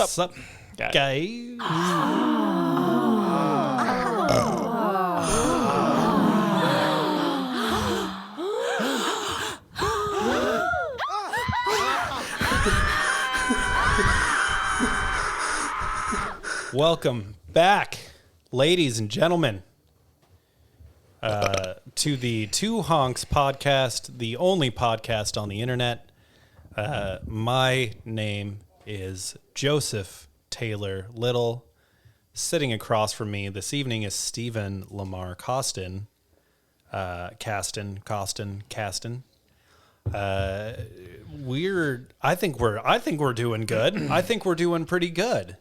Sup, guys? Welcome back, ladies and gentlemen, to the Two Honks podcast, the only podcast on the internet. My name is Joseph Taylor Little. Sitting across from me this evening is Stephen Lamar Costin. Caston. I think we're doing good. I think we're doing pretty good.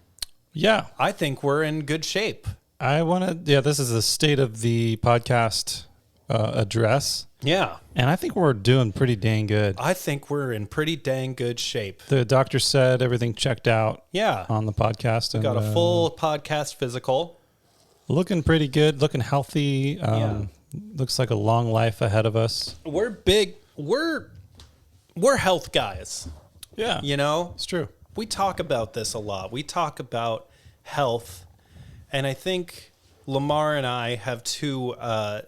Yeah. I think we're in good shape. This is the state of the podcast address. Yeah. And I think we're doing pretty dang good. I think we're in pretty dang good shape. The doctor said everything checked out on the podcast. And got a full podcast physical. Looking pretty good, looking healthy. Looks like a long life ahead of us. We're big. We're health guys. Yeah. You know? It's true. We talk about this a lot. We talk about health, and I think Lamar and I have two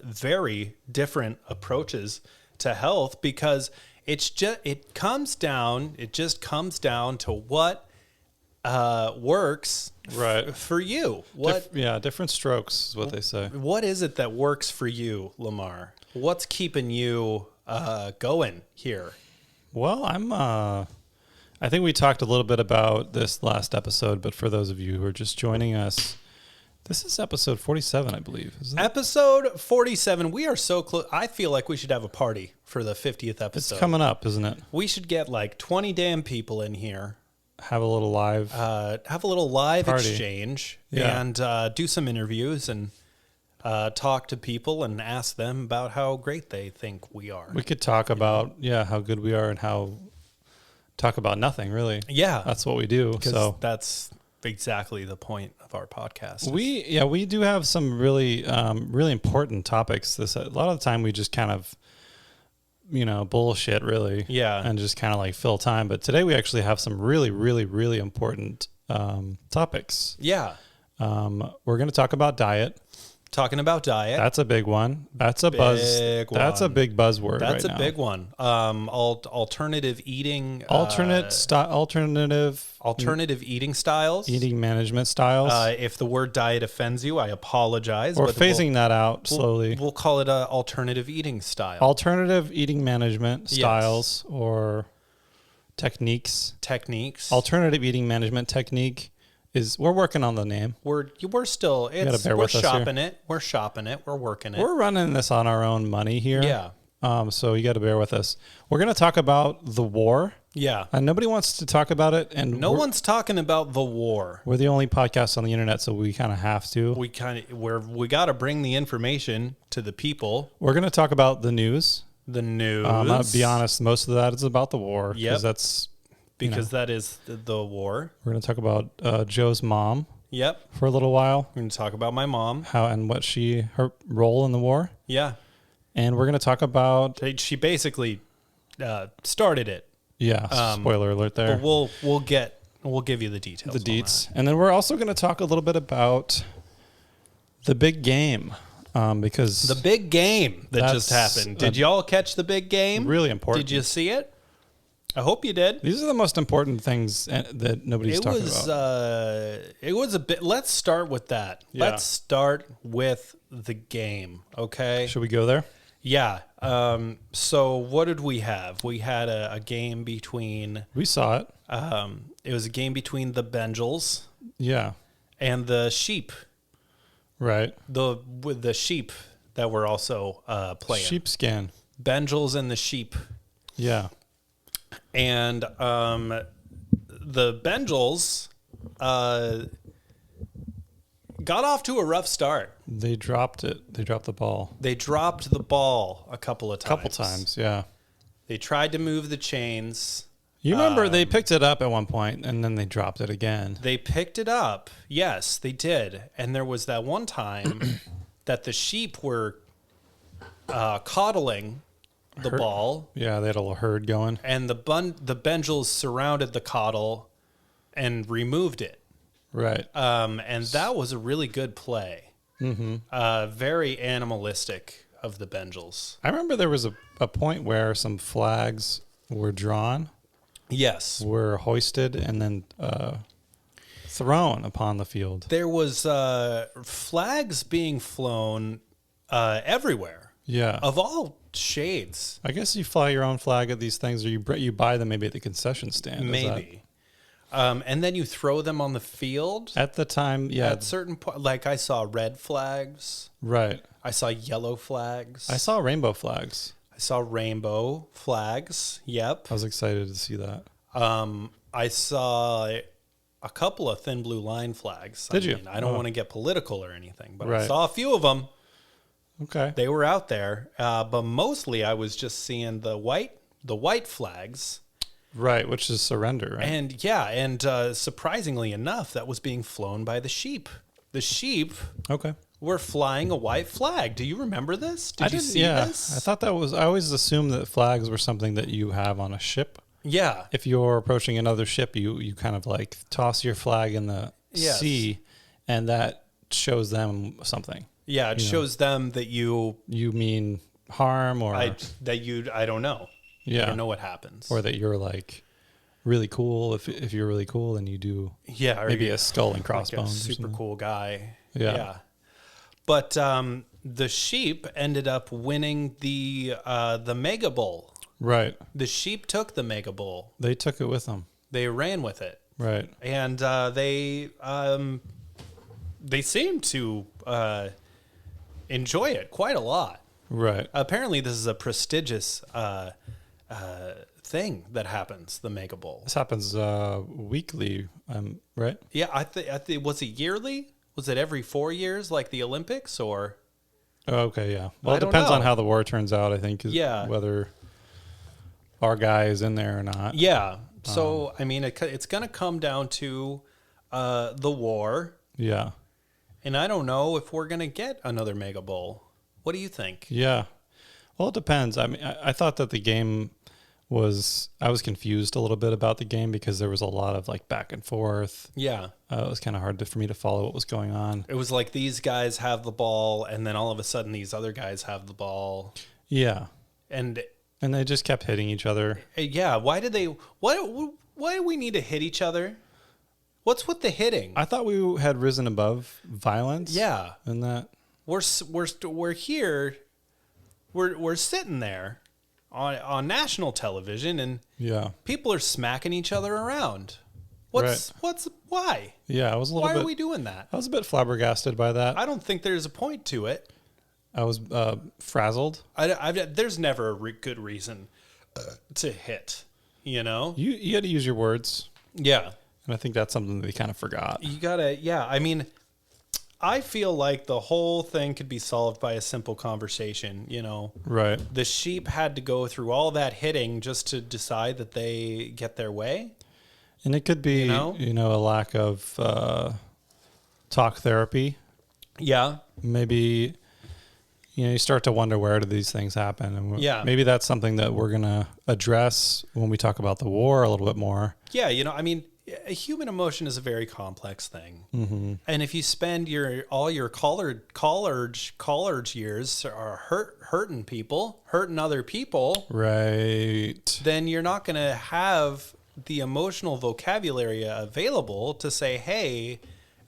very different approaches to health because it just comes down to what works for you. Different strokes is what they say. What is it that works for you, Lamar? What's keeping you going here? Well, I think we talked a little bit about this last episode, but for those of you who are just joining us, this is episode 47, I believe. Isn't it? Episode 47. We are so close. I feel like we should have a party for the 50th episode. It's coming up, isn't it? We should get like 20 damn people in here. Have a little live party. Exchange and do some interviews and talk to people and ask them about how great they think we are. We could talk about how good we are and talk about nothing, really. Yeah. That's what we do. So that's exactly the point of our podcast. We do have some really important topics. A lot of the time we just kind of, bullshit really. Yeah. And just kind of like fill time. But today we actually have some really, really, really important topics. Yeah. We're going to talk about diet. Talking about diet. That's a big one. That's a That's a big buzzword. That's right a big one. Alternative eating. Alternative eating styles. Eating management styles. If the word diet offends you, I apologize. We're phasing that out slowly. We'll call it a alternative eating style. Alternative eating management styles or techniques. Alternative eating management technique. We're working on the name. We're still shopping it. We're shopping it. We're working it. We're running this on our own money here. Yeah. So you got to bear with us. We're going to talk about the war. Yeah. And nobody wants to talk about it. And no one's talking about the war. We're the only podcast on the internet, so we kind of have to. We got to bring the information to the people. We're going to talk about the news. I'll be honest, most of that is about the war. Yep. Because that is the war. We're going to talk about Joe's mom. Yep. For a little while. We're going to talk about my mom. How and what her role in the war. Yeah. And we're going to talk about... She basically started it. Yeah. Spoiler alert there. But we'll give you the details. The deets. And then we're also going to talk a little bit about the big game. Because... The big game that just happened. Did y'all catch the big game? Really important. Did you see it? I hope you did. These are the most important things that nobody's talking about. It was a bit. Let's start with that. Yeah. Let's start with the game. Okay. Should we go there? Yeah. So what did we have? We had a game between. We saw it. It was a game between the Bengals. Yeah. And the sheep. Right. The sheep that were also playing. Sheepskin. Bengals and the sheep. Yeah. And the Bengals got off to a rough start. They dropped it. They dropped the ball. They dropped the ball a couple of times. Yeah. They tried to move the chains. You remember they picked it up at one point and then they dropped it again. They picked it up. Yes, they did. And there was that one time that the sheep were coddling the ball. Yeah, they had a little herd going. And the Bengals surrounded the coddle and removed it. Right. And that was a really good play. Very animalistic of the Bengals. I remember there was a point where some flags were drawn, Yes. were hoisted, and then thrown upon the field. There was flags being flown everywhere. Yeah. Of all shades. I guess you fly your own flag at these things, or you buy them maybe at the concession stand. Maybe. And then you throw them on the field. At the time, yeah. At certain point, like I saw red flags. Right. I saw yellow flags. I saw rainbow flags. I saw rainbow flags. Yep. I was excited to see that. I saw a couple of thin blue line flags. Did you? I don't want to get political or anything, but I Right. saw a few of them. Okay. They were out there, but mostly I was just seeing the white flags. Right, which is surrender, right? And surprisingly enough, that was being flown by the sheep. The sheep Okay. were flying a white flag. Do you remember this? Did you see this? I thought that was. I always assumed that flags were something that you have on a ship. Yeah. If you're approaching another ship, you kind of like toss your flag in the Yes. sea, and that shows them something. Yeah, it shows them that you mean harm, or I don't know. yeah, I don't know what happens. or that you're like really cool. If you're really cool, then you do or maybe you're a skull and like crossbones. a or super something. cool guy. Yeah. But the sheep ended up winning the Mega Bowl. Right. The sheep took the Mega Bowl. They took it with them. They ran with it. Right. And they seemed to enjoy it quite a lot. Right. Apparently, this is a prestigious thing that happens, the Mega Bowl. This happens weekly, right? Yeah, I think was it yearly? Was it every 4 years, like the Olympics, or? Oh, okay, yeah. Well, I it don't depends on know. how the war turns out, I think. Yeah. Whether our guy is in there or not. Yeah. So I mean, it's going to come down to the war, Yeah. and I don't know if we're going to get another Mega Bowl. What do you think? Yeah. Well, it depends. I mean, I thought that the game I was confused a little bit about the game because there was a lot of like back and forth. Yeah. It was kind of hard for me to follow what was going on. It was like these guys have the ball, and then all of a sudden these other guys have the ball, Yeah. and And they just kept hitting each other. yeah. Why do we need to hit each other? What's with the hitting? I thought we had risen above violence. Yeah. And that. We're here. We're sitting there on national television, and Yeah. people are smacking each other around. Why? Yeah. I was a little Why bit. are we doing that? I was a bit flabbergasted by that. I don't think there's a point to it. I was frazzled. There's never a good reason to hit. You know? You had to use your words, Yeah. and I think that's something that they kind of forgot. You gotta. Yeah. I mean, I feel like the whole thing could be solved by a simple conversation. You know? Right. The sheep had to go through all that hitting just to decide that they get their way. And it could be, You know? a lack of talk therapy. Yeah. Maybe, you start to wonder, where do these things happen? And Yeah. maybe that's something that we're going to address when we talk about the war a little bit more. Yeah. I mean, a human emotion is a very complex thing. Mm-hmm. And if you spend all your college years are hurting people, hurting other people, Right. then you're not going to have the emotional vocabulary available to say, hey,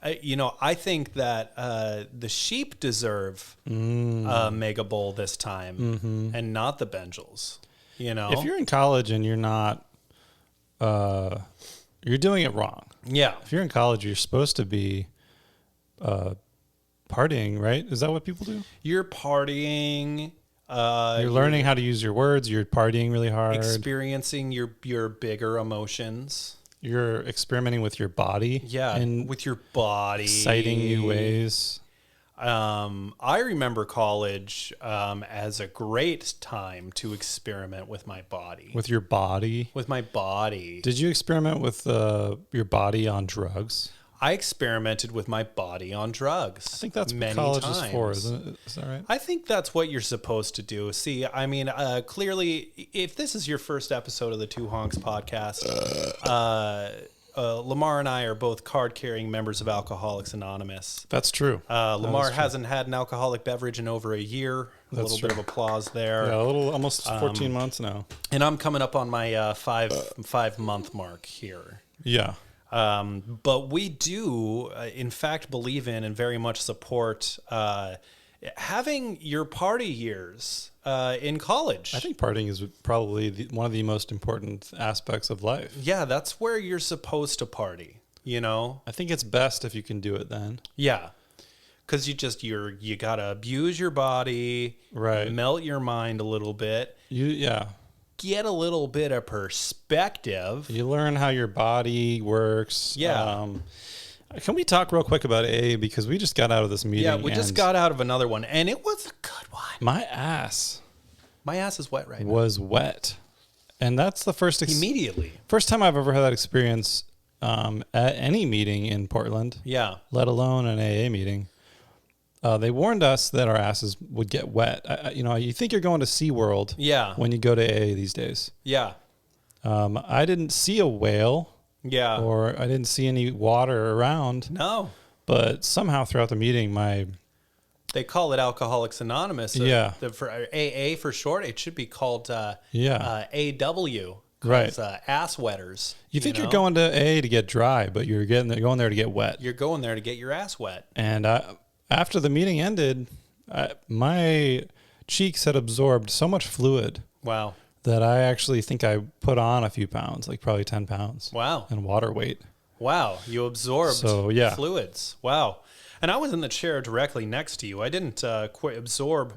I think that the sheep deserve a Mega Bowl this time and not the Bengals. If you're in college and you're not, you're doing it wrong. Yeah. If you're in college, you're supposed to be partying, right? Is that what people do? You're partying. You're learning how to use your words. You're partying really hard. Experiencing your bigger emotions. You're experimenting with your body. Yeah, in with your body. exciting new ways. I remember college as a great time to experiment with my body. With your body. With my body. Did you experiment with your body on drugs? I experimented with my body on drugs. I think that's what many college times. is for, isn't it? Is that right? I think that's what you're supposed to do. See, I mean, clearly, if this is your first episode of the Two Honks podcast, Lamar and I are both card-carrying members of Alcoholics Anonymous. That's true. Lamar hasn't had an alcoholic beverage in over a year. A little bit of applause there. Yeah, almost 14 months now. And I'm coming up on my 5 month mark here. Yeah. But we do, in fact, believe in and very much support having your party years in college. I think partying is probably one of the most important aspects of life. Yeah, that's where you're supposed to party, you know? I think it's best if you can do it then. Yeah. Because you got to abuse your body, right? Melt your mind a little bit. Get a little bit of perspective. You learn how your body works. Yeah. Can we talk real quick about AA? Because we just got out of this meeting. Yeah, we just got out of another one, and it was a good one. My ass is wet right now. Was wet. And that's the first time I've ever had that experience at any meeting in Portland. Yeah. Let alone an AA meeting. They warned us that our asses would get wet. You think you're going to SeaWorld when you go to AA these days. Yeah. I didn't see a whale. Yeah. Or I didn't see any water around. No. But somehow throughout the meeting, they call it Alcoholics Anonymous. For AA for short, it should be called AW. Right. Ass wetters. You think you're going to AA to get dry, but you're going there to get wet. You're going there to get your ass wet. And after the meeting ended, my cheeks had absorbed so much fluid. Wow. That I actually think I put on a few pounds, like probably 10 pounds. Wow. And water weight. Wow. You absorbed fluids. Wow. And I was in the chair directly next to you. I didn't absorb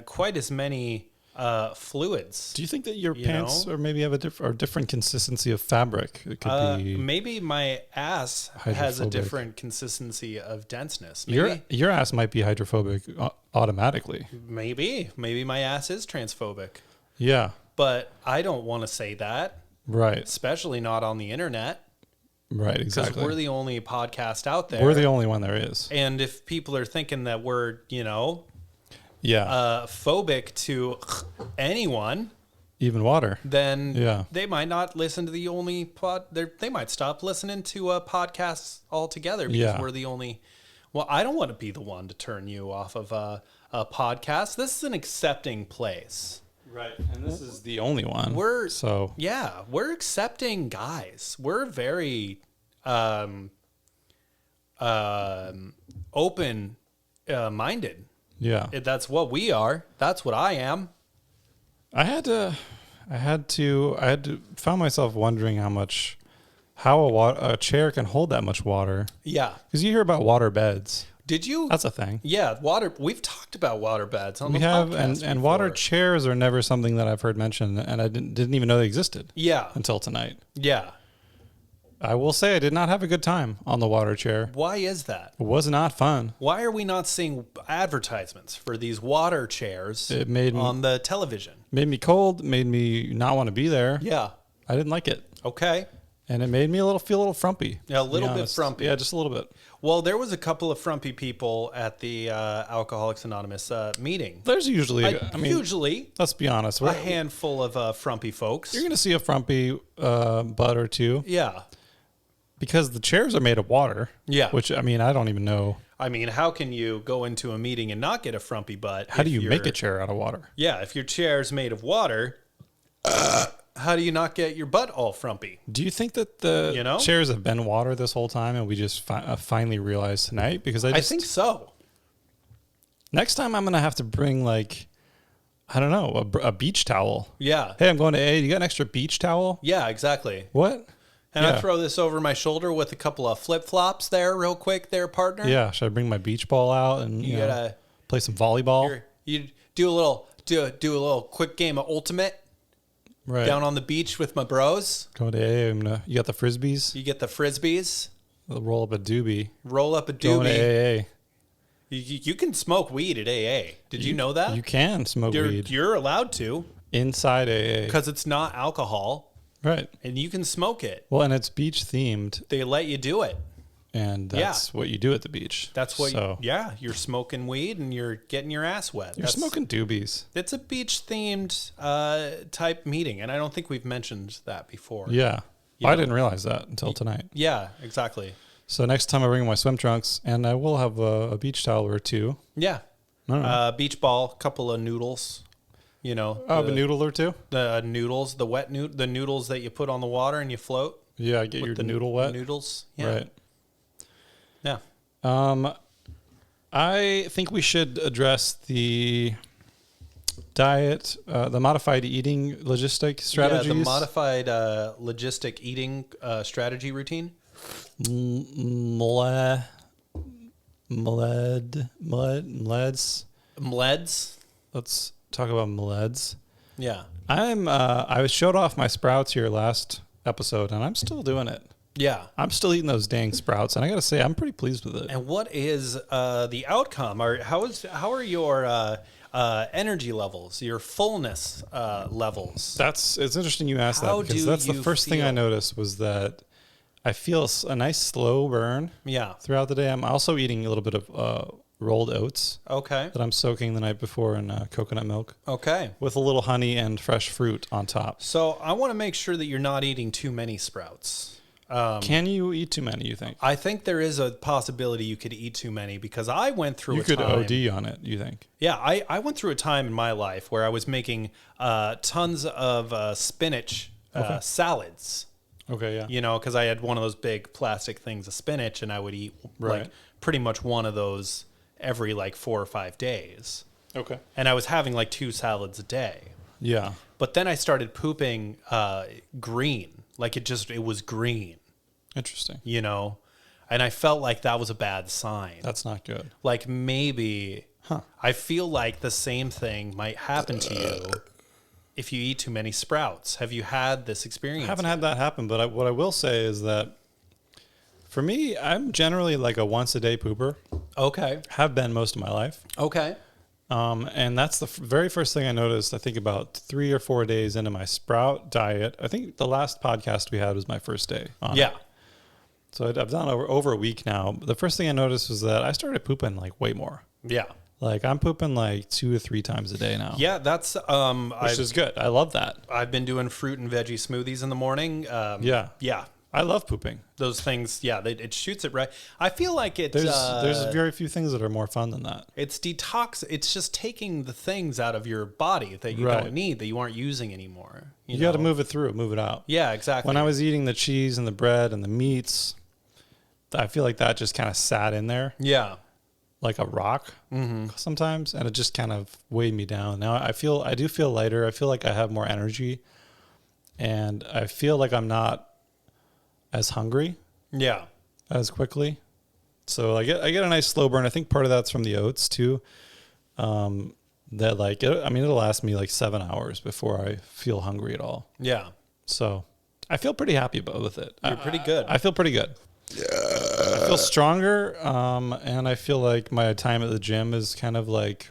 quite as many fluids. Do you think that your pants or maybe have a different consistency of fabric? It could be maybe my ass has a different consistency of denseness. Maybe. Your ass might be hydrophobic automatically. Maybe my ass is transphobic. Yeah. But I don't want to say that. Right. Especially not on the internet. Right, exactly. Because we're the only podcast out there. We're the only one there is. And if people are thinking that we're, phobic to anyone, even water, then they might not listen to the only they might stop listening to podcasts altogether because we're the only. Well, I don't want to be the one to turn you off of a podcast. This is an accepting place. Right. And this is the only one. We're accepting guys. We're very open minded. Yeah. That's what we are. That's what I am. I found myself wondering how a chair can hold that much water. Yeah. Because you hear about water beds. Did you? That's a thing. Yeah, water. We've talked about water beds on the podcast. And water chairs are never something that I've heard mentioned, and I didn't even know they existed. Yeah. Until tonight. Yeah. I will say I did not have a good time on the water chair. Why is that? It was not fun. Why are we not seeing advertisements for these water chairs on the television? Made me cold, made me not want to be there. Yeah. I didn't like it. Okay. And it made me feel a little frumpy. Yeah, a little bit frumpy. Yeah, just a little bit. Well, there was a couple of frumpy people at the Alcoholics Anonymous meeting. There's usually, let's be honest, a handful of frumpy folks. You're going to see a frumpy butt or two. Yeah. Because the chairs are made of water. Yeah. Which, I don't even know. How can you go into a meeting and not get a frumpy butt? How do you make a chair out of water? Yeah, if your chair's made of water, how do you not get your butt all frumpy? Do you think that the chairs have been water this whole time and we just finally realized tonight? Because I think so. Next time I'm going to have to bring a beach towel. Yeah. Hey, I'm going to AA. You got an extra beach towel? Yeah, exactly. What? And I throw this over my shoulder with a couple of flip-flops there real quick there, partner. Yeah. Should I bring my beach ball out and you gotta play some volleyball? You do a little quick game of Ultimate. Right. Down on the beach with my bros. Going to AA. You got the Frisbees? You get the Frisbees. Roll up a doobie. Going to AA. You can smoke weed at AA. Did you know that? You can smoke weed. You're allowed to. Inside AA. Because it's not alcohol. Right. And you can smoke it. Well, and it's beach themed. They let you do it. And that's what you do at the beach. That's what you're smoking weed and you're getting your ass wet. You're smoking doobies. It's a beach themed type meeting. And I don't think we've mentioned that before. Yeah. You I know? didn't realize that until tonight. Yeah, exactly. So next time I bring my swim trunks, and I will have a beach towel or two. Yeah. I don't know. Beach ball, couple of noodles. You know, A noodle or two? the noodles, the noodles that you put on the water and you float. Yeah, get your noodle wet. Noodles. Yeah. Right. Yeah. I think we should address the diet, the modified eating logistic strategies. Yeah, the modified logistic eating strategy routine. Mleds. Mleds. Let's talk about mleds. Yeah. I showed off my sprouts here last episode, and I'm still doing it. Yeah. I'm still eating those dang sprouts, and I got to say, I'm pretty pleased with it. And what is the outcome? How are your energy levels, your fullness levels? It's interesting you asked How that, because do that's the you first thing I feel? noticed was that I feel a nice slow burn Yeah. throughout the day. I'm also eating a little bit of rolled oats Okay. that I'm soaking the night before in coconut milk Okay. with a little honey and fresh fruit on top. So I want to make sure that you're not eating too many sprouts. Can you eat too many, you think? I think there is a possibility you could eat too many because I went through You a could time. OD on it, you think? Yeah, I went through a time in my life where I was making tons of spinach salads. Okay, yeah. You know, because I had one of those big plastic things of spinach, and I would eat like Right. pretty much one of those every like 4 or 5 days. Okay. And I was having like 2 salads a day. Yeah. But then I started pooping green, like it was green, Interesting. you know, and I felt like that was a bad sign. That's not good. Like maybe I feel like the same thing might happen to you if you eat too many sprouts. Have you had this experience? I haven't had that happen, but what I will say is that for me, I'm generally like a once a day pooper. Okay. Have been most of my life. Okay. And that's the very first thing I noticed, I think about 3 or 4 days into my sprout diet. I think the last podcast we had was my first day on it. Yeah. So I've done over a week now. The first thing I noticed was that I started pooping like way more. Yeah. Like I'm pooping like 2 or 3 times a day now. Yeah, that's Which is good. I love that. I've been doing fruit and veggie smoothies in the morning. Yeah. Yeah. I love pooping. Those things, yeah, it shoots it right. I feel like it's There's very few things that are more fun than that. it's detox. It's just taking the things out of your body that you Right. don't need, that you aren't using anymore. You got to know? move it through, move it out. Yeah, exactly. When I was eating the cheese and the bread and the meats, I feel like that just kind of sat in there yeah. like a rock sometimes, and it just kind of weighed me down. Now I do feel lighter. I feel like I have more energy, and I feel like I'm not as hungry Yeah. as quickly. So I get a nice slow burn. I think part of that's from the oats too. That like it'll last me like 7 hours before I feel hungry at all. Yeah. So I feel pretty happy with it. You're pretty good. I feel pretty good. I feel stronger, and I feel like my time at the gym is kind of like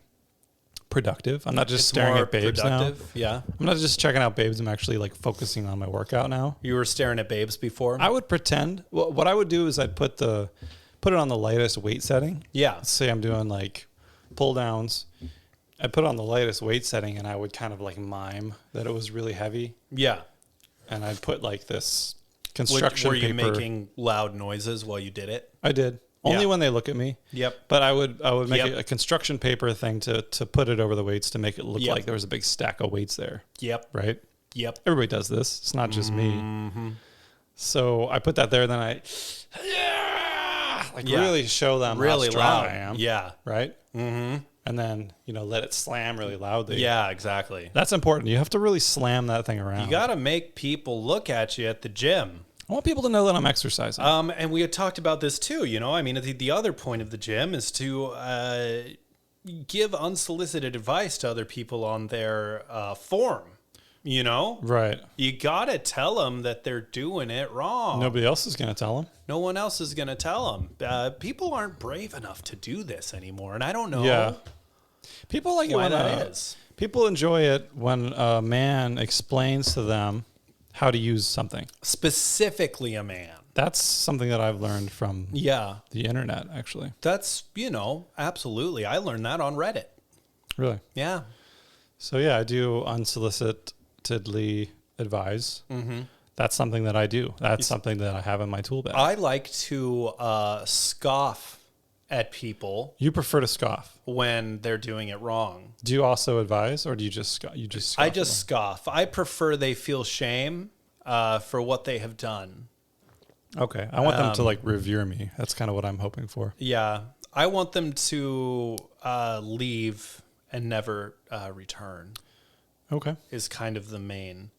productive. I'm not just It's staring more at babes productive. Yeah. now. I'm not just checking out babes. I'm actually like focusing on my workout now. You were staring at babes before? I would pretend. What I would do is I'd put it on the lightest weight setting. yeah. Let's say I'm doing like pull downs. I put it on the lightest weight setting, and I would kind of like mime that it was really heavy, Yeah. and I'd put like this construction Were you paper. making loud noises while you did it? I did. Only Yeah. when they look at me. Yep. But I would make Yep. a construction paper thing to put it over the weights to make it look Yep. like there was a big stack of weights there, Yep. right? Yep. Everybody does this. It's not just me. So I put that there, then I Yeah. really show them Really how strong loud. I am. Yeah. Right? Mm-hmm. And then, let it slam really loudly. Yeah, exactly. That's important. You have to really slam that thing around. You got to make people look at you at the gym. I want people to know that I'm exercising. And we had talked about this too, I mean, the other point of the gym is to give unsolicited advice to other people on their form, Right. You got to tell them that they're doing it wrong. Nobody else is going to tell them. No one else is going to tell them. People aren't brave enough to do this anymore, and I don't know Yeah. People like it why when that is. people enjoy it when a man explains to them how to use something. Specifically a man. That's something that I've learned from Yeah, the internet, actually. that's, absolutely. I learned that on Reddit. Really. Yeah. So yeah, I do unsolicitedly advise. Mm-hmm. That's something that I do. That's something that I have in my tool bag. I like to scoff at people You prefer to scoff. when they're doing it wrong. Do you also advise, or do you just scoff? I just scoff. I prefer they feel shame for what they have done. Okay. I want them to like revere me. That's kind of what I'm hoping for. Yeah. I want them to leave and never return Okay. is kind of the main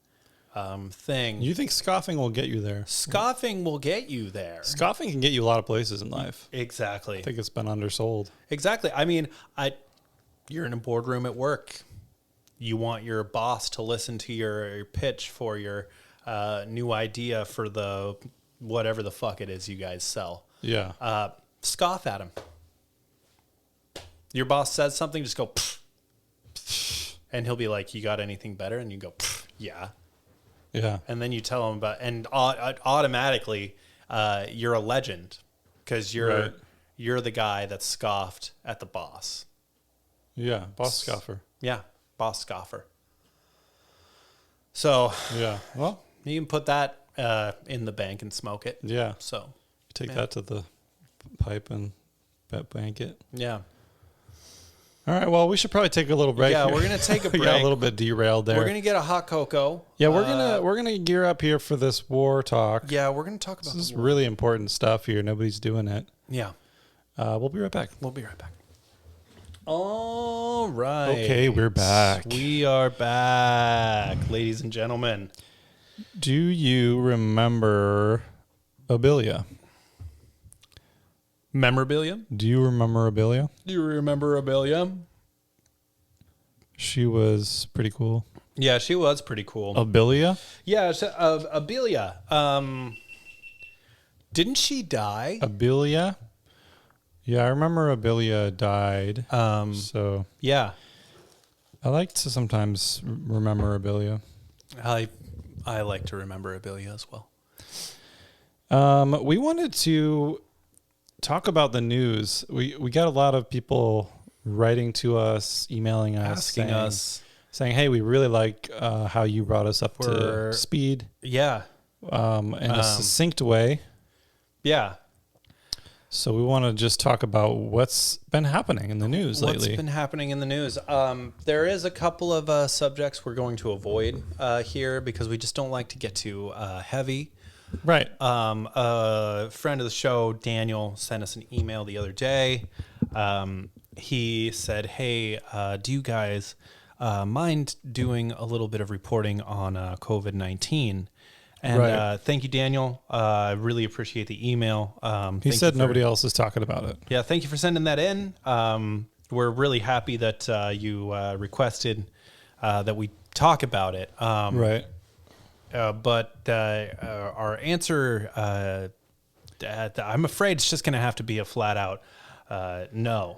thing. You think scoffing will get you there? Scoffing will get you there. Scoffing can get you a lot of places in life. Exactly. I think it's been undersold. Exactly. I mean, you're in a boardroom at work. You want your boss to listen to your pitch for your new idea for the whatever the fuck it is you guys sell. Yeah. Scoff at him. Your boss says something, just go, pfft. And he'll be like, you got anything better? And you go, pfft, yeah. Yeah. And then you tell him about, and automatically you're a legend because you're the guy that scoffed at the boss. Yeah. Boss scoffer. Yeah, boss scoffer. So Yeah. Well, you can put that in the bank and smoke it. yeah. So Take that to the pipe and bank it. yeah. All right. Well, we should probably take a little break. Yeah, here. we're gonna take a We got break. a little bit derailed there. We're gonna get a hot cocoa. Yeah, we're gonna gear up here for this war talk. Yeah, we're gonna talk about This is the war. really important stuff here. Nobody's doing it. Yeah, We'll be right back. we'll be right back. All right. Okay, we're back. We are back, ladies and gentlemen. Do you remember Abilia? Memorabilia? Do you remember Abilia? Do you remember Abilia? She was pretty cool. Yeah, she was pretty cool. Abilia? Yeah, so, Abilia. Didn't she die? Abilia? Yeah, I remember Abilia died. So Yeah. I like to sometimes remember Abilia. I like to remember Abilia as well. We wanted to talk about the news. We got a lot of people writing to us, emailing us, Asking us. saying, "Hey, we really like how you brought us up to speed Yeah. in a succinct way." Yeah. So we want to just talk about what's been happening in the news lately. What's been happening in the news? There is a couple of subjects we're going to avoid here because we just don't like to get too heavy. Right. A friend of the show, Daniel, sent us an email the other day. He said, "Hey, do you guys mind doing a little bit of reporting on COVID-19?" And Right. Thank you, Daniel. I really appreciate the email. He said nobody else is talking about it. Yeah, thank you for sending that in. We're really happy that you requested that we talk about it. Right. But our answer, I'm afraid it's just going to have to be a flat out no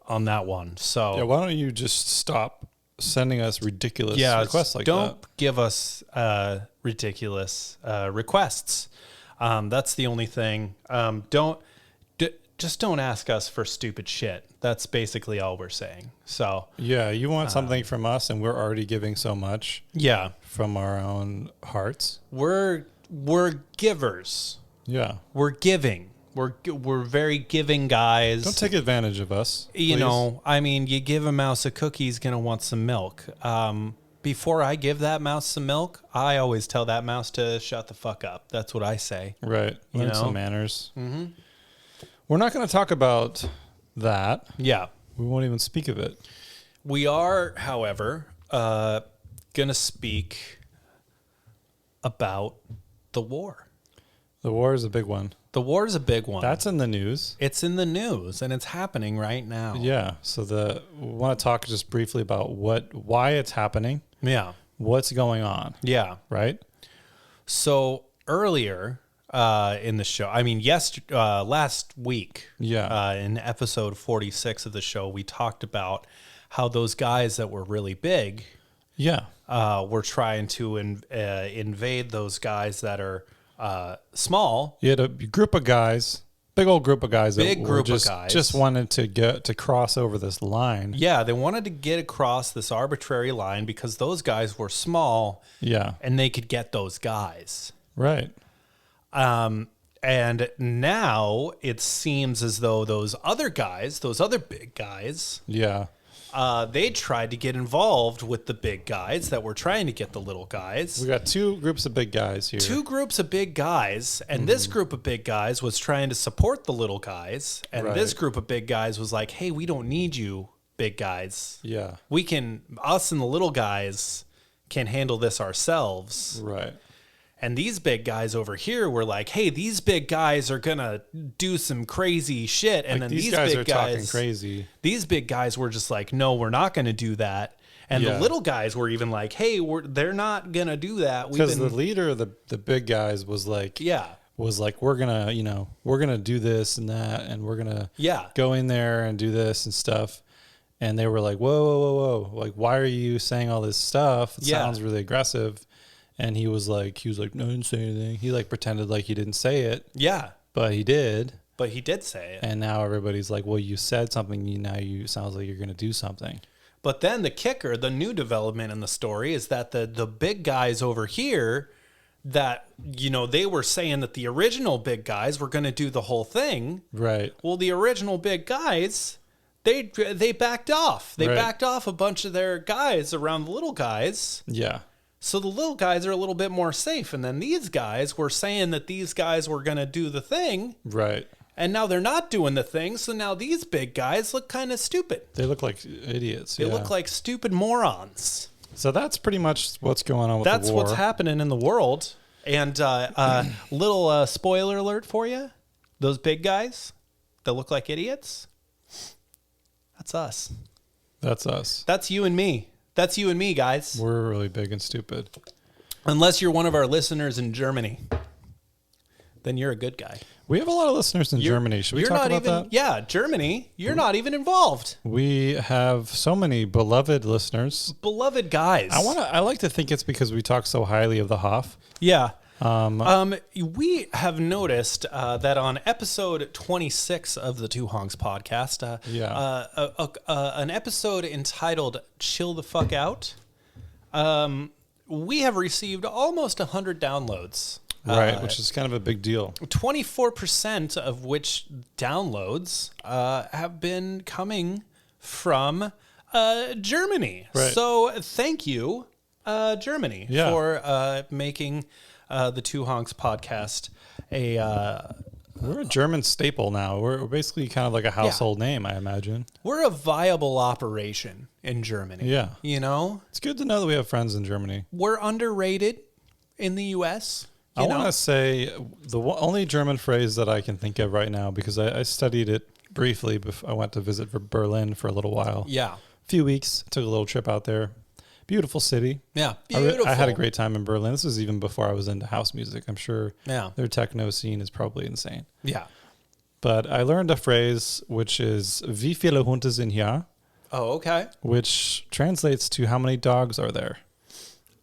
on that one. So Yeah, why don't you just stop sending us ridiculous requests like don't that? give us ridiculous requests. That's the only thing. Just don't ask us for stupid shit. That's basically all we're saying. So Yeah, you want something from us, and we're already giving so much yeah, from our own hearts. we're givers. Yeah. We're giving. We're very giving guys. Don't take advantage of us. You please. know, I mean, you give a mouse a cookie, he's going to want some milk. Before I give that mouse some milk, I always tell that mouse to shut the fuck up. That's what I say. Right. Learn know? some manners. Mm-hmm. We're not going to talk about that. Yeah. We won't even speak of it. We are, however, going to speak about the war. The war is a big one. The war is a big one. That's in the news. It's in the news, and it's happening right now. Yeah. So we want to talk just briefly about why it's happening, Yeah. what's going on, Yeah. right? So earlier in the show, I mean, last week, Yeah. in episode 46 of the show, we talked about how those guys that were really big Yeah. were trying to invade those guys that are small. You had a group of guys big old group of guys. Big that group were of guys. just wanted to get to cross over this line. Yeah, they wanted to get across this arbitrary line because those guys were small. Yeah. And they could get those guys. Right. And now it seems as though those other guys, those other big guys, Yeah. they tried to get involved with the big guys that were trying to get the little guys. We got two groups of big guys here. Two groups of big guys, and this group of big guys was trying to support the little guys, and Right. this group of big guys was like, hey, we don't need you, big guys. Yeah. Us and the little guys can handle this ourselves. Right. And these big guys over here were like, hey, these big guys are going to do some crazy shit. And Like, then these these guys big are guys, talking crazy. These big guys were just like, no, we're not going to do that. And Yeah. the little guys were even like, hey, they're not going to do that. Because the leader of the big guys was like, we're gonna do this and that, and we're gonna go in there and do this and stuff. And they were like, whoa, like, why are you saying all this stuff? It sounds really aggressive. And he was like, no, I didn't say anything. He like pretended like he didn't say it. Yeah. But he did. But he did say it. And now everybody's like, well, you said something. You sounds like you're going to do something. But then the kicker, the new development in the story is that the big guys over here that, they were saying that the original big guys were going to do the whole thing. Right. Well, the original big guys, they backed off. They backed off a bunch of their guys around the little guys. Yeah. So the little guys are a little bit more safe. And then these guys were saying that these guys were going to do the thing. Right. And now they're not doing the thing. So now these big guys look kind of stupid. They look like idiots. They look like stupid morons. So that's pretty much what's going on with That's the war. what's happening in the world. And little spoiler alert for you. Those big guys that look like idiots, that's us. That's us. That's you and me. That's you and me, guys. We're really big and stupid. Unless you're one of our listeners in Germany, then you're a good guy. We have a lot of listeners in Germany. Should we talk about that? Yeah, Germany. You're not even involved. We have so many beloved listeners. Beloved guys. I like to think it's because we talk so highly of the Hoff. Yeah. We have noticed that on episode 26 of the Two Honks podcast, an episode entitled "Chill the Fuck Out," we have received almost 100 downloads. Right, which is kind of a big deal. 24% of which downloads have been coming from Germany. Right. So thank you, Germany, for making the Two Honks podcast we're a German staple now. We're basically kind of like a household name, I imagine. We're a viable operation in Germany. Yeah. It's good to know that we have friends in Germany. We're underrated in the U.S. I want to say the only German phrase that I can think of right now, because I studied it briefly before I went to visit Berlin for a little while. Yeah. A few weeks, took a little trip out there. Beautiful city. Yeah, beautiful. I had a great time in Berlin. This was even before I was into house music. I'm sure their techno scene is probably insane. Yeah. But I learned a phrase which is "Wie viele Hunde sind hier?" Oh, okay. Which translates to "How many dogs are there?"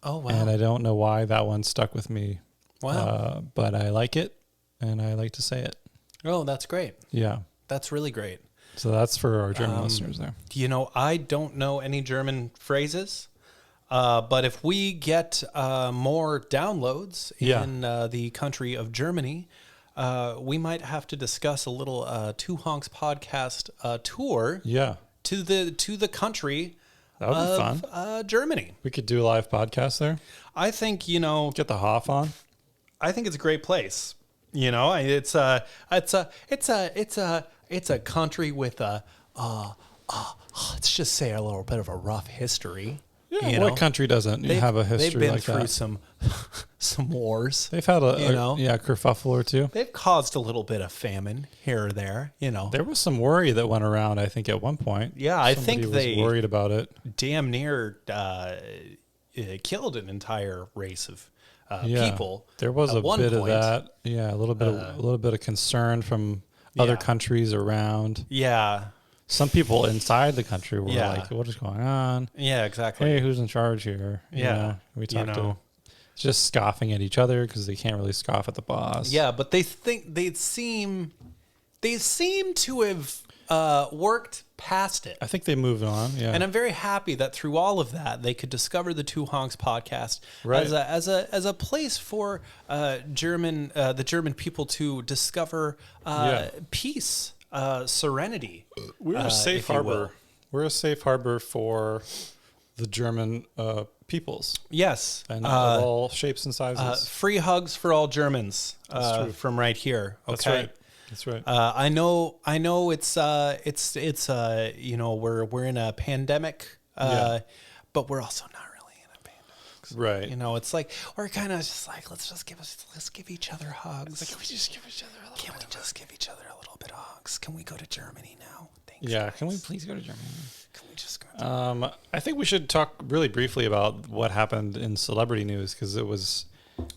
Oh, wow. And I don't know why that one stuck with me. Wow. But I like it, and I like to say it. Oh, that's great. Yeah. That's really great. So that's for our German listeners there. I don't know any German phrases. But if we get more downloads in the country of Germany, we might have to discuss a little Two Honks podcast tour. Yeah. To the country. That would be fun. Germany. We could do a live podcast there. I think get the Hoff on. I think it's a great place. It's a country with let's just say a little bit of a rough history. Yeah, what country doesn't have a history like that? They've been through some wars. They've had a kerfuffle or two. They've caused a little bit of famine here or there. There was some worry that went around. I think at one point. Yeah, I think they was worried about it. Damn near killed an entire race of people. There was a bit of that. Yeah, a little bit of concern from other countries around. Yeah. Some people inside the country were like, what is going on? Yeah, exactly. Hey, who's in charge here? Yeah. We talked to just scoffing at each other because they can't really scoff at the boss. Yeah, but they seem they seem to have worked past it. I think they moved on. Yeah. And I'm very happy that through all of that, they could discover the Two Honks podcast Right. as a place for the German people to discover peace, serenity. We're a safe if you will. harbor. We're a safe harbor for the German peoples. Yes, And of all shapes and sizes. free hugs for all Germans true. from right here. Okay. That's right. That's right. I know. It's you know, we're in a pandemic, but we're also not really in a pandemic. Right. You know, it's like we're kind of just like let's give each other hugs. Can we just give each other a little Can we just give each other a little bit of hugs? Can we go to Germany now? Thanks, Yeah. guys. Can we please go to Germany? Can we just go? I think we should talk really briefly about what happened in celebrity news because it was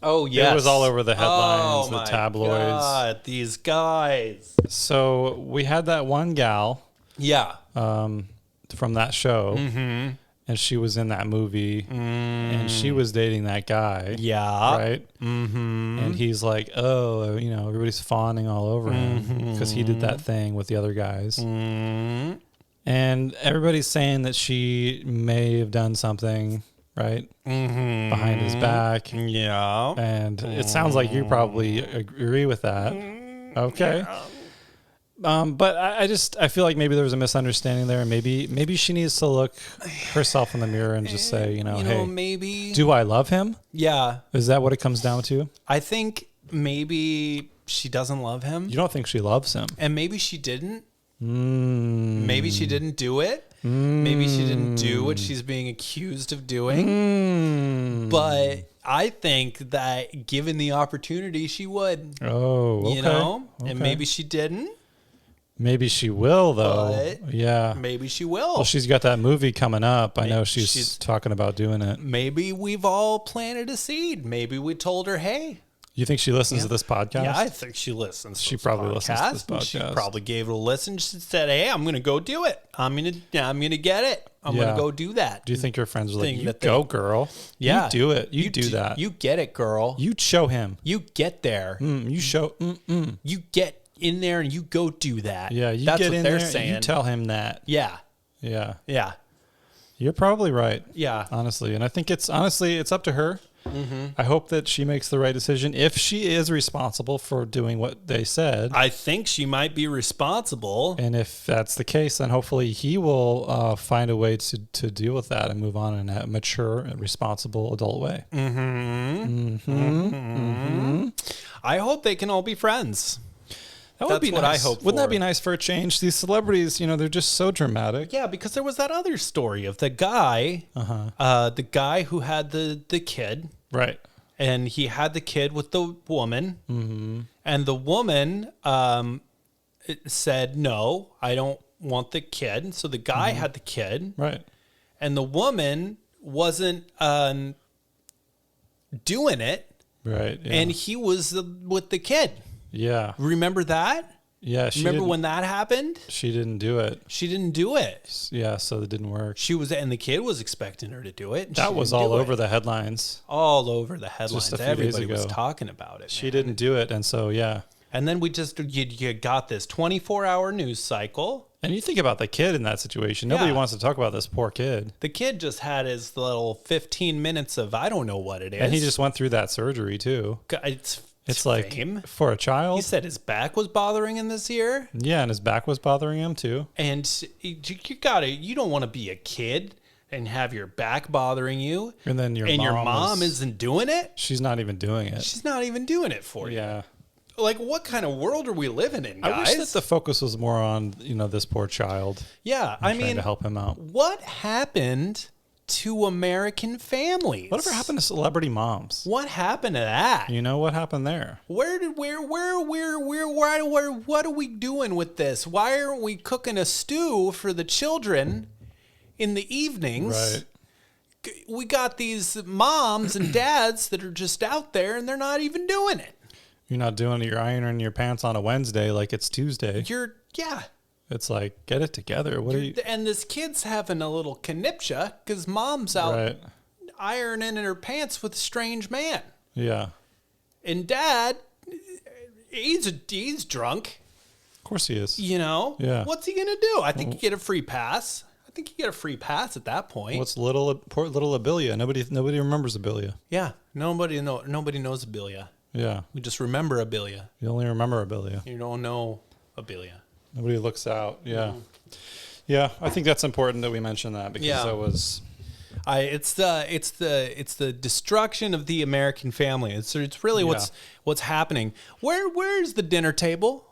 Oh yes, it was all over the headlines, oh, the my tabloids. God, these guys. So we had that one gal Yeah. from that show, and she was in that movie, and she was dating that guy. Yeah. Right. And he's like, oh, you know, everybody's fawning all over him because he did that thing with the other guys. And everybody's saying that she may have done something, right, behind his back. Yeah. And it sounds like you probably agree with that. Okay. But I feel like maybe there was a misunderstanding there. Maybe she needs to look herself in the mirror and just say, hey, maybe. do I love him? Yeah. Is that what it comes down to? I think maybe she doesn't love him, You don't think she loves him? and maybe she didn't. Maybe she didn't do it. Maybe she didn't do what she's being accused of doing. But I think that given the opportunity, she would. Oh, okay. You know, Okay. and maybe she didn't. Maybe she will, though. But yeah. Maybe she will. Well, she's got that movie coming up. I know she's- she's talking about doing it. Maybe we've all planted a seed. Maybe we told her, hey. You think she listens to this podcast? Yeah, I think she listens. She to this probably listens to this and She podcast. probably gave it a listen. She said, "Hey, I'm going to go do it. I'm going to get it. I'm going Yeah. to go do that." Do you think your friends are like, Thing you that they- go, girl. Yeah, You do it. You do that. You get it, girl. You show him. You get there. You show. You get in there and you go do that. Yeah, you That's get what in they're there saying. and you tell him that. Yeah, Yeah. yeah, You're probably right. yeah. Honestly. And I think it's up to her. Mm-hmm. I hope that she makes the right decision if she is responsible for doing what they said. I think she might be responsible. And if that's the case, then hopefully he will find a way to deal with that and move on in a mature and responsible adult way. I hope they can all be friends. That would That's be what nice. I hope Wouldn't for. that be nice for a change? These celebrities, they're just so dramatic. Yeah, because there was that other story of the guy, the guy who had the kid, Right. and he had the kid with the woman, and the woman said, "No, I don't want the kid." So the guy had the kid, Right. and the woman wasn't doing it, Right. Yeah. and he was with the kid. yeah. Remember that? Yeah. Remember when that happened? she didn't do it? She didn't do it. Yeah. So it didn't work. She was, and the kid was expecting her to do it. And she That was didn't all do it. over the headlines. All over the headlines. a few days Everybody was ago. talking about it. She man. didn't do it. And so, yeah. And then you got this 24-hour news cycle. And you think about the kid in that situation. Nobody Yeah. wants to talk about this poor kid. The kid just had his little 15 minutes of I don't know what it is. And he just went through that surgery too. It's like fame. for a He child. said his back was bothering him this year. Yeah. And his back was bothering him too. And you don't want to be a kid and have your back bothering you. And then your mom isn't doing it. she's not even doing it. She's not even doing it for you. Yeah. Like, what kind of world are we living in, guys? I wish that the focus was more on, this poor child. Yeah, Trying to help him out. what happened to American families? Whatever happened to celebrity moms? What happened to that? You know what happened there? What are we doing with this? Why aren't we cooking a stew for the children in the evenings? Right. We got these moms and dads that are just out there and they're not even doing it. You're not doing it. You're ironing your pants on a Wednesday like it's Tuesday. Yeah. It's like, get it together. What are you? And this kid's having a little conniptia because mom's out Right. ironing in her pants with a strange man. Yeah. And dad, he's drunk. Of course he is. You know? Yeah. What's he going to do? I think you get a free pass. I think you get a free pass at that point. What's poor little Abilia? Nobody remembers Abilia. Yeah. Nobody knows Abilia. Yeah. We just remember Abilia. You only remember Abilia. You don't know Abilia. Nobody looks out. Yeah. Yeah. I think that's important that we mention that because that was. It's the destruction of the American family. It's really what's happening. Where's the dinner table?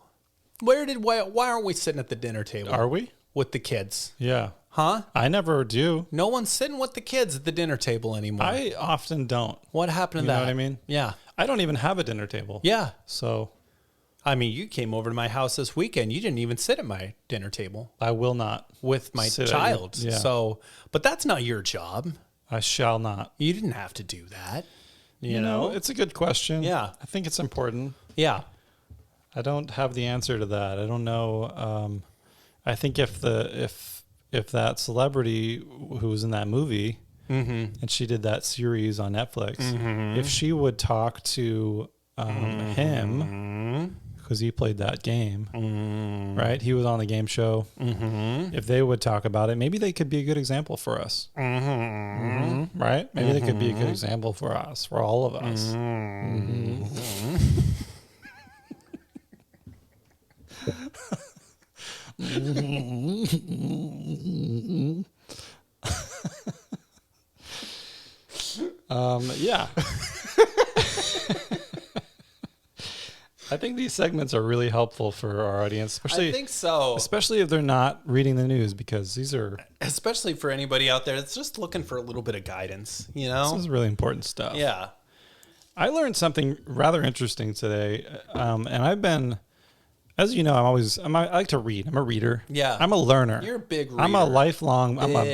Why aren't we sitting at the dinner table? Are we? With the kids? Yeah. Huh? I never do. No one's sitting with the kids at the dinner table anymore. I often don't. What happened to that? You know what I mean? Yeah. I don't even have a dinner table. Yeah. So. I mean, you came over to my house this weekend. You didn't even sit at my dinner table. I will not. With my child. Yeah. So, but that's not your job. I shall not. You didn't have to do that. You know, it's a good question. Yeah. I think it's important. Yeah. I don't have the answer to that. I don't know. I think if that celebrity who was in that movie and she did that series on Netflix, if she would talk to him, because he played that game, right? He was on the game show. If they would talk about it, maybe they could be a good example for us, right? Maybe they could be a good example for us, for all of us. Yeah. I think these segments are really helpful for our audience, especially I think so. Especially if they're not reading the news, because these are especially for anybody out there that's just looking for a little bit of guidance, you know? This is really important stuff. Yeah. I learned something rather interesting today, and I've been, as you know, I like to read. I'm a reader. Yeah. I'm a learner. You're a big reader. I'm a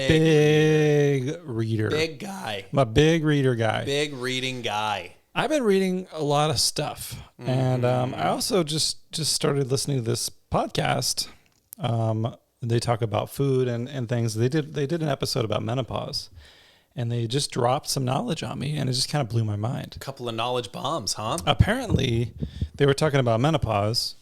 big reader. Big guy. I'm a big reader guy. Big reading guy. I've been reading a lot of stuff, and I also just started listening to this podcast. They talk about food and things. They did an episode about menopause, and they just dropped some knowledge on me, and it just kind of blew my mind. A couple of knowledge bombs, huh? Apparently, they were talking about menopause,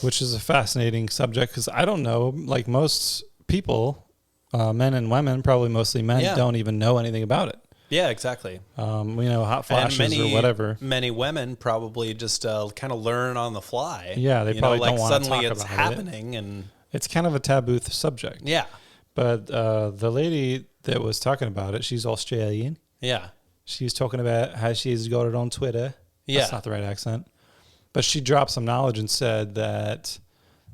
which is a fascinating subject because I don't know, like most people, men and women, probably mostly men, don't even know anything about it. Yeah, exactly. Hot flashes or whatever. Many women probably just kind of learn on the fly. Yeah, they probably don't want to talk suddenly about it's it. happening, and it's kind of a taboo subject. Yeah. But the lady that was talking about it, she's Australian. Yeah. She's talking about how she's got it on Twitter. Yeah. That's not the right accent. But she dropped some knowledge and said that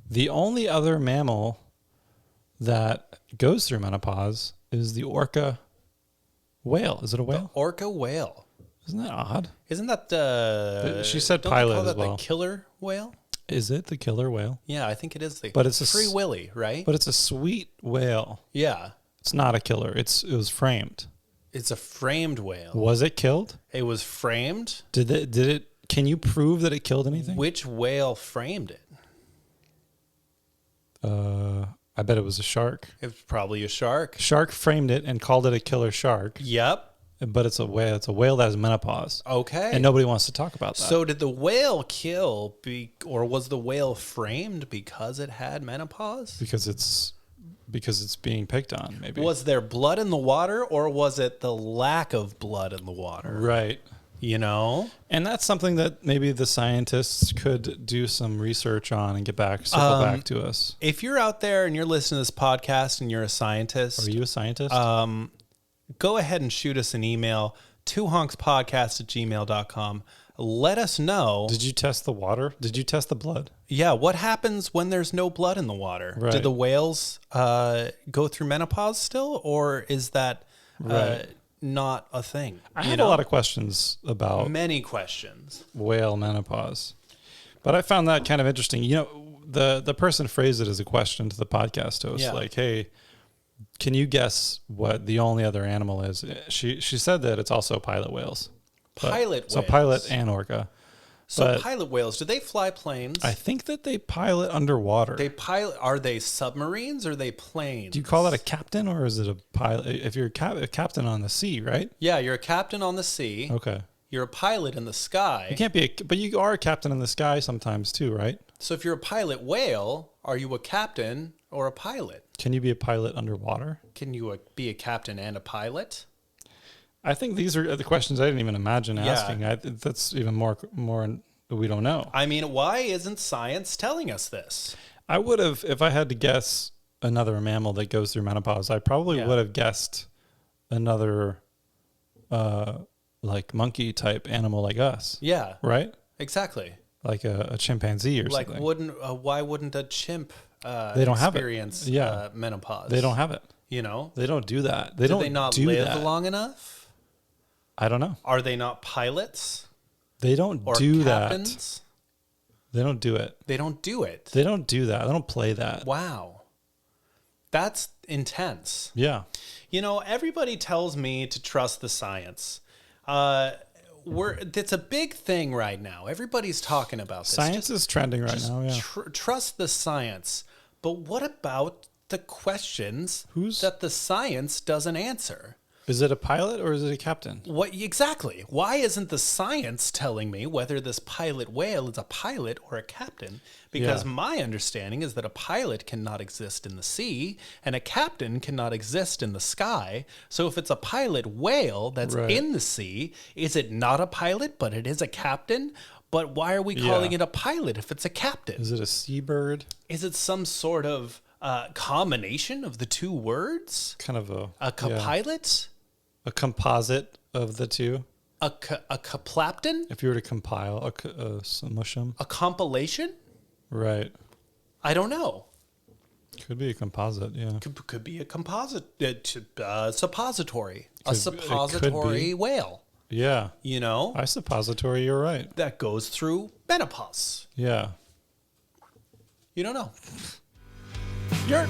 the only other mammal that goes through menopause is the orca whale. Is it a whale? The orca whale. Isn't that odd? Isn't that the... She said don't pilot they call as that well. The killer whale? Is it the killer whale? Yeah, I think it is. But it's a Free Willy, right? But it's a sweet whale. Yeah. It's not a killer. It was framed. It's a framed whale. Was it killed? It was framed. Did it? Can you prove that it killed anything? Which whale framed it? I bet it was a shark. It's probably a shark. Shark framed it and called it a killer shark. Yep. But it's a whale. It's a whale that has menopause. Okay. And nobody wants to talk about that. So did the whale kill, or was the whale framed because it had menopause? Because it's being picked on, maybe. Was there blood in the water, or was it the lack of blood in the water? Right. You know? And that's something that maybe the scientists could do some research on and circle back to us. If you're out there and you're listening to this podcast and you're a scientist. Are you a scientist? Go ahead and shoot us an email, twohonkspodcast@gmail.com. Let us know. Did you test the water? Did you test the blood? Yeah. What happens when there's no blood in the water? Right. Do the whales go through menopause still, or is that not a thing? I have a lot of questions about many questions. Whale menopause, but I found that kind of interesting. You know, the person phrased it as a question to the podcast host, like, "Hey, can you guess what the only other animal is?" She said that it's also pilot whales. Pilot whales. So pilot and orca. So pilot whales, do they fly planes? I think that they pilot underwater. Are they submarines or are they planes? Do you call that a captain or is it a pilot? If you're a captain on the sea, right? Yeah, you're a captain on the sea. Okay. You're a pilot in the sky. You can't be but you are a captain in the sky sometimes too, right? So if you're a pilot whale, are you a captain or a pilot? Can you be a pilot underwater? Can you be a captain and a pilot? I think these are the questions I didn't even imagine Yeah. asking. That's even more we don't know. I mean, why isn't science telling us this? I would have, if I had to guess another mammal that goes through menopause, I probably would have guessed another like monkey type animal like us. Yeah, Right? exactly. Like a chimpanzee or Like, something. why wouldn't a chimp They don't have it. experience Yeah. menopause? They don't have it. You know? They don't do that. They Do don't they not do live that. long enough? I don't know. Are they not pilots They don't or do captains? that. They don't do it. They don't do it. They don't do that. They don't play that. Wow. That's intense. Yeah. You know, everybody tells me to trust the science. It's a big thing right now. Everybody's talking about this. Science is trending right now. Yeah. Trust the science. But what about the questions that the science doesn't answer? Is it a pilot or is it a captain? What exactly? Why isn't the science telling me whether this pilot whale is a pilot or a captain? Because my understanding is that a pilot cannot exist in the sea and a captain cannot exist in the sky. So if it's a pilot whale that's in the sea, is it not a pilot, but it is a captain? But why are we calling it a pilot if it's a captain? Is it a seabird? Is it some sort of combination of the two words? Kind of A pilot? a composite of the two. A caplapton? If you were to compile smush 'em. A compilation? Right. I don't know. Could be a composite. Yeah. Could be a composite, suppository. A It could suppository be. whale. Yeah. You know? I suppository. You're right. That goes through menopause. Yeah. You don't know. You're